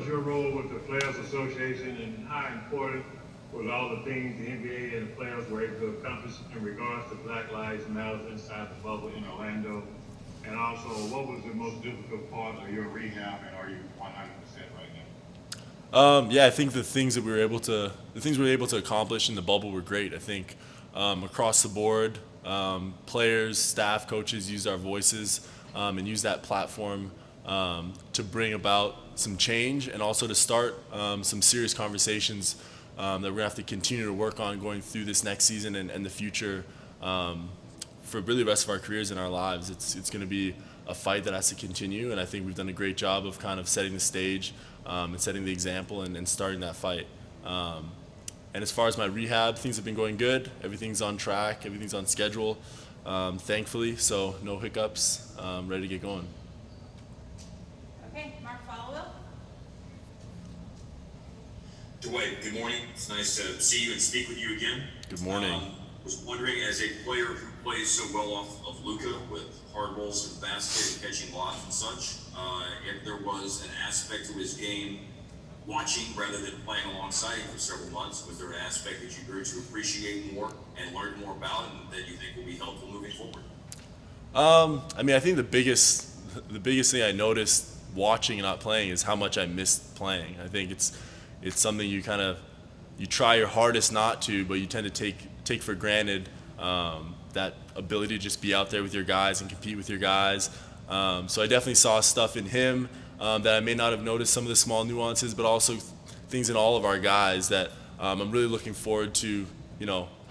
is your role with the Players Association, and how important was all the things the NBA and the players were able to accomplish in regards to Black Lives Matter inside the bubble in Orlando? And also, what was the most difficult part of your rehab, and are you 100% right now? Yeah, I think the things we were able to accomplish in the bubble were great. I think across the board, players, staff, coaches used our voices and used that platform to bring about some change and also to start some serious conversations that we're gonna have to continue to work on going through this next season and the future for really the rest of our careers and our lives. It's going to be a fight that has to continue, and I think we've done a great job of kind of setting the stage and setting the example and starting that fight. And as far as my rehab, things have been going good. Everything's on track. Everything's on schedule, thankfully. So no hiccups. Ready to get going. Okay, Mark Followill. Dwight, good morning. It's nice to see you and speak with you again. Good morning. Was wondering, as a player who plays so well off of Luka with hard rolls in the basket and catching blocks and such, if there was an aspect to his game, watching rather than playing alongside him for several months, was there an aspect that you grew to appreciate more and learn more about and that you think will be helpful moving forward? I mean, I think the biggest thing I noticed watching and not playing is how much I missed playing. I think it's something you try your hardest not to, but you tend to take for granted that ability to just be out there with your guys and compete with your guys. So I definitely saw stuff in him that I may not have noticed, some of the small nuances, but also things in all of our guys that I'm really looking forward to,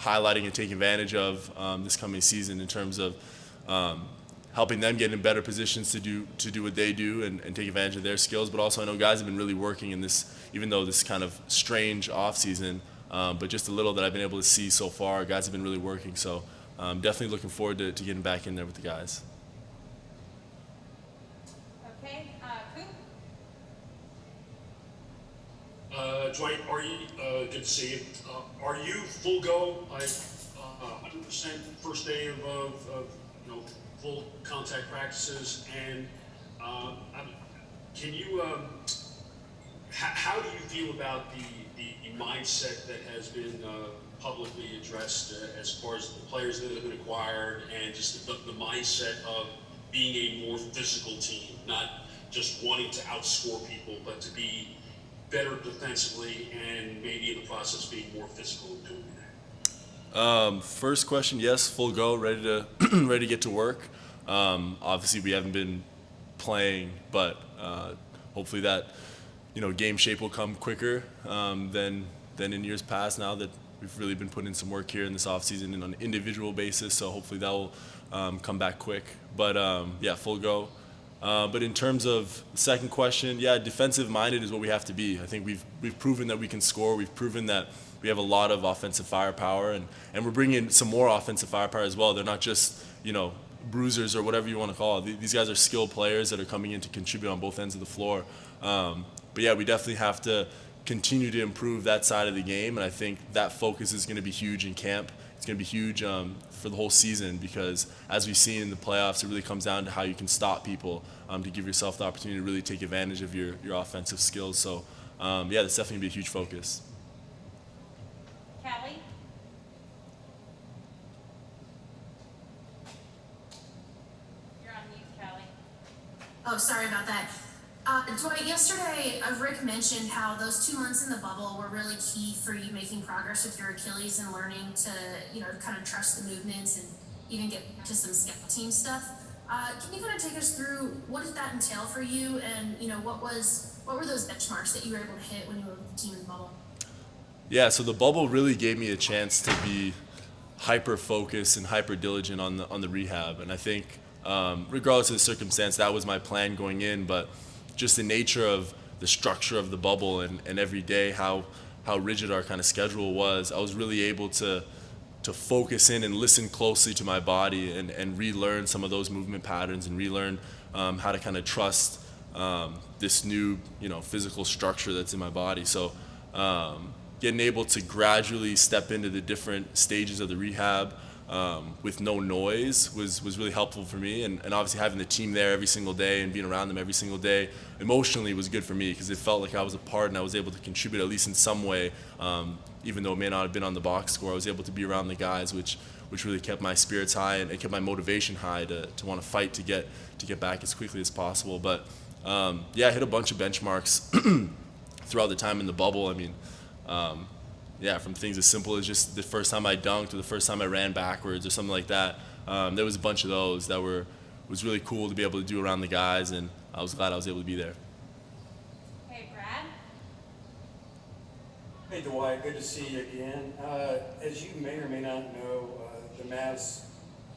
highlighting and taking advantage of this coming season in terms of helping them get in better positions to do what they do and take advantage of their skills. But also I know guys have been really working in this, even though this kind of strange off season, but just a little that I've been able to see so far, guys have been really working. So definitely looking forward to getting back in there with the guys. Okay, Coop. Dwight, are you, good to see you. Are you full go, 100% first day of full contact practices? And can you, how do you feel about the mindset that has been publicly addressed as far as the players that have been acquired and just the mindset of being a more physical team, not just wanting to outscore people, but to be better defensively and maybe in the process being more physical in doing that? First question, yes, full go, ready to get to work. Obviously we haven't been playing, but hopefully that game shape will come quicker than in years past, now that we've really been putting in some work here in this offseason and on an individual basis, so hopefully that will come back quick. But yeah, full go. But in terms of the second question, yeah, defensive minded is what we have to be. I think we've proven that we can score. We've proven that we have a lot of offensive firepower, and we're bringing some more offensive firepower as well. They're not just bruisers or whatever you want to call it. These guys are skilled players that are coming in to contribute on both ends of the floor. But yeah, we definitely have to continue to improve that side of the game, and I think that focus is going to be huge in camp. It's going to be huge for the whole season, because as we've seen in the playoffs, it really comes down to how you can stop people to give yourself the opportunity to really take advantage of your offensive skills. So yeah, that's definitely going to be a huge focus. Callie. You're on mute, Callie. Oh, sorry about that. Dwight, yesterday Rick mentioned how those 2 months in the bubble were really key for you making progress with your Achilles and learning to, kind of trust the movements and even get to some scout team stuff. Can you kind of take us through what did that entail for you, and what were those benchmarks that you were able to hit when you were with the team in the bubble? Yeah, so the bubble really gave me a chance to be hyper focused and hyper diligent on the rehab, and I think regardless of the circumstance, that was my plan going in. But just the nature of the structure of the bubble and every day how rigid our kind of schedule was, I was really able to focus in and listen closely to my body and relearn some of those movement patterns and relearn how to kind of trust this new physical structure that's in my body. So getting able to gradually step into the different stages of the rehab, with no noise was really helpful for me, and obviously having the team there every single day and being around them every single day emotionally was good for me because it felt like I was a part and I was able to contribute at least in some way, even though it may not have been on the box score. I was able to be around the guys, which really kept my spirits high and kept my motivation high to want to fight to get back as quickly as possible. But yeah, I hit a bunch of benchmarks throughout the time in the bubble. I mean, yeah, from things as simple as just the first time I dunked or the first time I ran backwards or something like that. There was a bunch of those that was really cool to be able to do around the guys, and I was glad I was able to be there. Okay, Brad. Hey Dwight, good to see you again. As you may or may not know, the Mavs'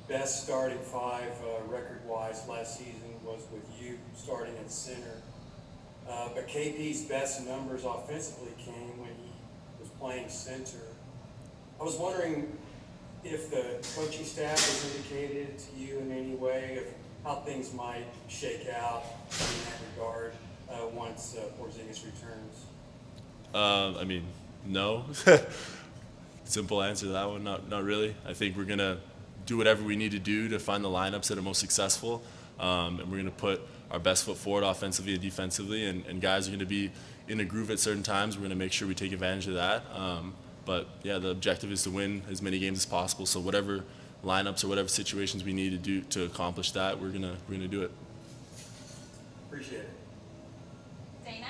best starting five record-wise last season was with you starting at center. But KP's best numbers offensively came when he was playing center. I was wondering if the coaching staff has indicated to you in any way of how things might shake out in that regard once Porzingis returns. I mean, no. Simple answer to that one, not really. I think we're going to do whatever we need to do to find the lineups that are most successful, and we're going to put our best foot forward offensively and defensively, and guys are going to be in a groove at certain times. We're going to make sure we take advantage of that. But yeah, the objective is to win as many games as possible. So whatever lineups or whatever situations we need to do to accomplish that, we're gonna do it. Appreciate it. Dana.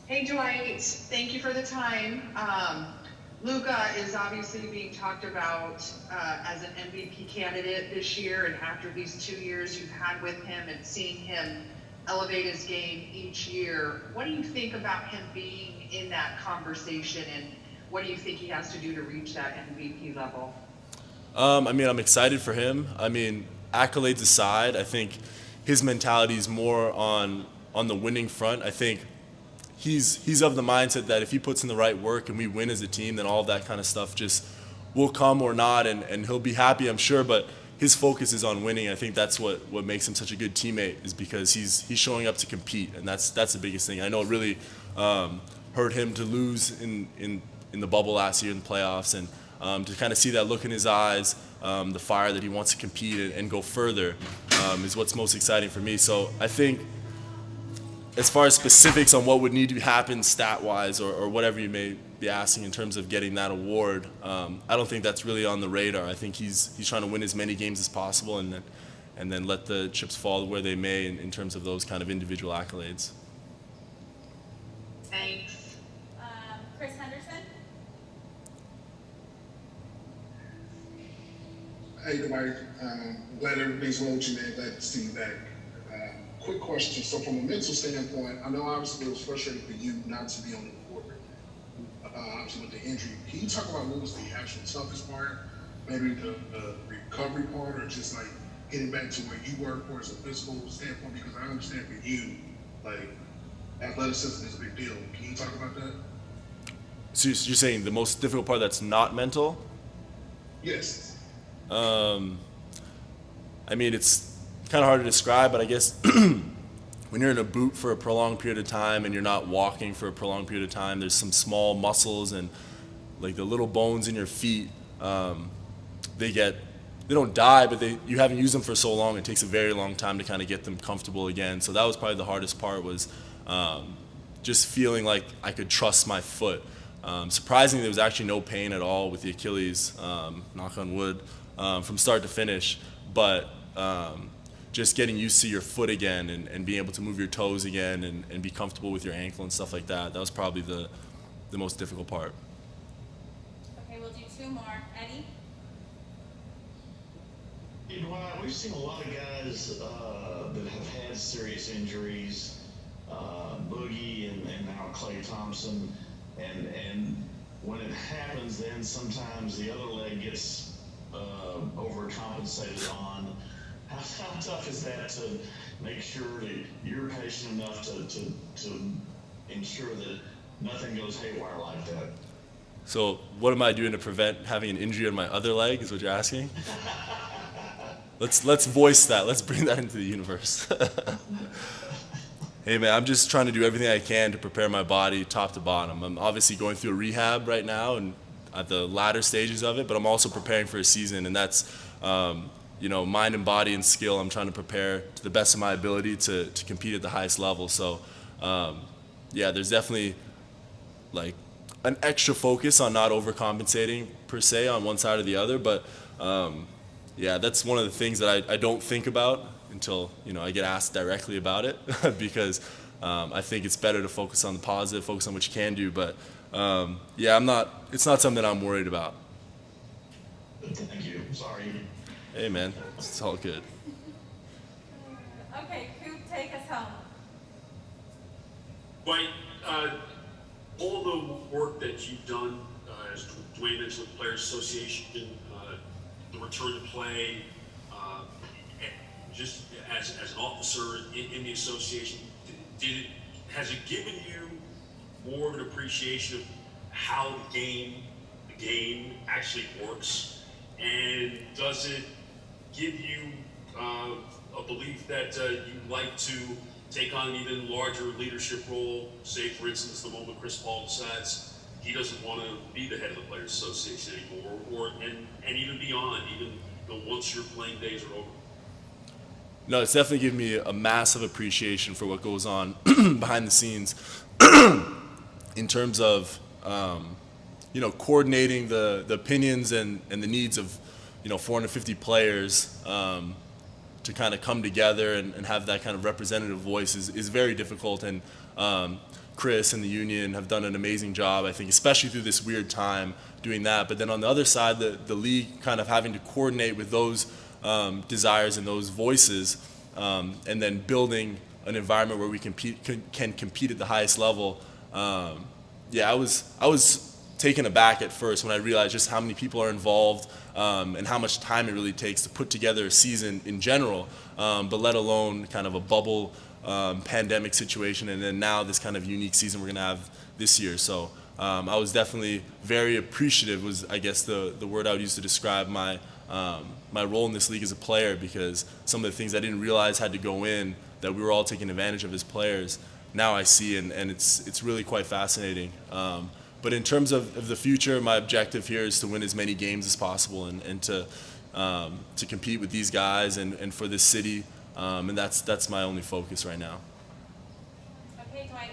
Hey Dwight, thank you for the time. Luka is obviously being talked about as an MVP candidate this year, and after these 2 years you've had with him and seeing him elevate his game each year, what do you think about him being in that conversation, and what do you think he has to do to reach that MVP level? I mean, I'm excited for him. I mean, accolades aside, I think his mentality is more on the winning front. I think he's of the mindset that if he puts in the right work and we win as a team, then all of that kind of stuff just will come or not, and he'll be happy, I'm sure. But his focus is on winning. I think that's what makes him such a good teammate, is because he's showing up to compete, and that's the biggest thing. I know it really hurt him to lose in the bubble last year in the playoffs, and to kind of see that look in his eyes, the fire that he wants to compete and go further, is what's most exciting for me. So I think as far as specifics on what would need to happen stat-wise or whatever you may be asking in terms of getting that award, I don't think that's really on the radar. I think he's trying to win as many games as possible and then let the chips fall where they may in terms of those kind of individual accolades. Thanks. Chris Henderson. Hey, Dwight. Glad everything's well with you, man. Glad to see you back. Quick question. So from a mental standpoint, I know obviously it was frustrating for you not to be on the court, obviously with the injury. Can you talk about what was the actual toughest part? Maybe the recovery part, or just like getting back to where you were for as a physical standpoint? Because I understand for you, like, athleticism is a big deal. Can you talk about that? So you're saying the most difficult part that's not mental? Yes. I mean, it's kind of hard to describe, but I guess when you're in a boot for a prolonged period of time and you're not walking for a prolonged period of time, there's some small muscles and like the little bones in your feet, they don't die, but you haven't used them for so long. It takes a very long time to kind of get them comfortable again. So that was probably the hardest part, was just feeling like I could trust my foot. Surprisingly, there was actually no pain at all with the Achilles, knock on wood, from start to finish. But just getting used to your foot again and being able to move your toes again and be comfortable with your ankle and stuff like that, that was probably the most difficult part. Okay, we'll do two more. Eddie. Hey, Dwight, we've seen a lot of guys that have had serious injuries, Boogie and now Klay Thompson, and when it happens, then sometimes the other leg gets overcompensated on. How tough is that to make sure that you're patient enough to ensure that nothing goes haywire like that? So what am I doing to prevent having an injury on my other leg, is what you're asking? Let's voice that. Let's bring that into the universe. Hey man, I'm just trying to do everything I can to prepare my body top to bottom. I'm obviously going through a rehab right now, and at the latter stages of it, but I'm also preparing for a season, and that's mind and body and skill. I'm trying to prepare to the best of my ability to compete at the highest level. So there's definitely like an extra focus on not overcompensating per se on one side or the other, but that's one of the things that I don't think about until I get asked directly about it because I think it's better to focus on the positive, focus on what you can do, but it's not something I'm worried about. Thank you. Sorry. Hey man, it's all good. Okay, Coop, take us home. Dwight, all the work that you've done, as Dwayne mentioned, with the Players Association, the return to play, just as an officer in the association, has it given you more of an appreciation of how the game actually works? And does it give you a belief that you'd like to take on an even larger leadership role? Say, for instance, the moment Chris Paul decides he doesn't want to be the head of the Players Association anymore, and even beyond, even once your playing days are over. No, it's definitely given me a massive appreciation for what goes on behind the scenes in terms of coordinating the opinions and the needs of 450 players to kind of come together and have that kind of representative voice is very difficult, and Chris and the union have done an amazing job, I think, especially through this weird time doing that. But then on the other side, the league kind of having to coordinate with those desires and those voices, and then building an environment where we can compete at the highest level. I was taken aback at first when I realized just how many people are involved and how much time it really takes to put together a season in general, but let alone kind of a bubble pandemic situation, and then now this kind of unique season we're going to have this year. So I was definitely very appreciative, was I guess the word I would use to describe my role in this league as a player, because some of the things I didn't realize had to go in that we were all taking advantage of as players, now I see, and it's really quite fascinating. But in terms of the future, my objective here is to win as many games as possible and to compete with these guys and for this city, and that's my only focus right now. Okay, Dwight.